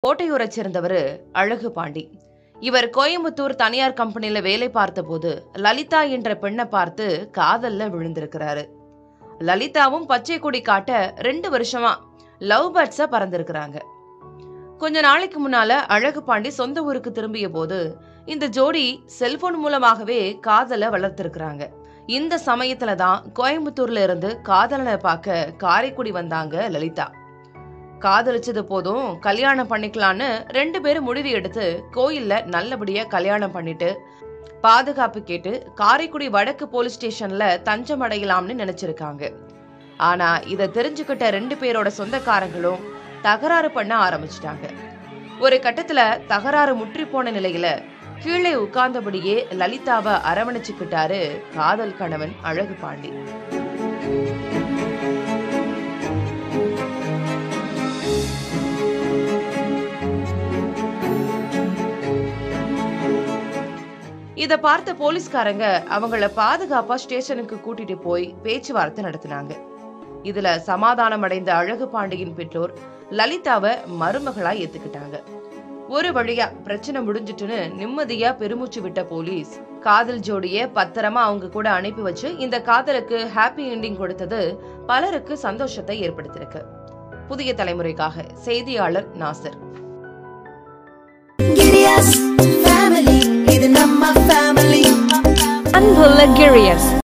கோட்டையூரைச் சேர்ந்தவர் அழகு பாண்டி. இவர் கோயம்புத்தூர் தனியார் கம்பெனில வேலை பார்த்தபோது லலிதா என்ற பெண்ணை பார்த்து காதல்ல விழுந்திருக்கிறாரு. லலிதாவும் பச்சை கொடி காட்ட 2 வருஷமா லவ் பேர்ட்ஸா பறந்திருக்கிறாங்க. கொஞ்ச நாளைக்கு முன்னால அழகு பாண்டி சொந்த ஊருக்கு திரும்பிய போது இந்த ஜோடி செல்போன் மூலமாகவே காதலை வளர்த்திருக்கிறாங்க. இந்த சமயத்துல தான் கோயம்புத்தூர்ல இருந்து காதலனை பார்க்க காரைக்குடி வந்தாங்க லலிதா. காதலிச்சது போதும் கல்யாணம் பண்ணிக்கலான்னு 2 பேரும் முடிவு எடுத்து கோயில்ல நல்லபடியா கல்யாணம் பண்ணிட்டு பாதுகாப்பு கேட்டு காரைக்குடி வடக்கு போலீஸ் ஸ்டேஷன்ல தஞ்சம் அடையலாம்னு நினைச்சிருக்காங்க. ஆனா இத தெரிஞ்சுக்கிட்ட 2 பேரோட சொந்தக்காரங்களும் தகராறு பண்ண ஆரம்பிச்சிட்டாங்க. ஒரு கட்டத்துல தகராறு முற்றி போன நிலையில கீழே உட்கார்ந்தபடியே லலிதாவை அரவணைச்சுக்கிட்டாரு காதல் கணவன் அழகு பாண்டி. இத பார்த்த போலீஸ்காரங்க அவங்கள பாதுகாப்பா ஸ்டேஷனுக்கு கூட்டிட்டு போய் பேச்சுவார்த்தை நடத்தினாங்க. இதுல சமாதானம் அடைந்த அழகு பாண்டியின் பெற்றோர் லலிதாவை மருமகளா ஏத்துக்கிட்டாங்க. ஒரு வழியா பிரச்சனை முடிஞ்சிட்டுன்னு நிம்மதியா பெருமூச்சு விட்ட போலீஸ் காதல் ஜோடிய பத்திரமா அவங்க கூட அனுப்பி வச்சு இந்த காதலுக்கு ஹாப்பி எண்டிங் கொடுத்தது பலருக்கு சந்தோஷத்தை ஏற்படுத்தியிருக்கு. புதிய தலைமுறைக்காக செய்தியாளர் நாசர். அன்புள்ள கிரியஸ்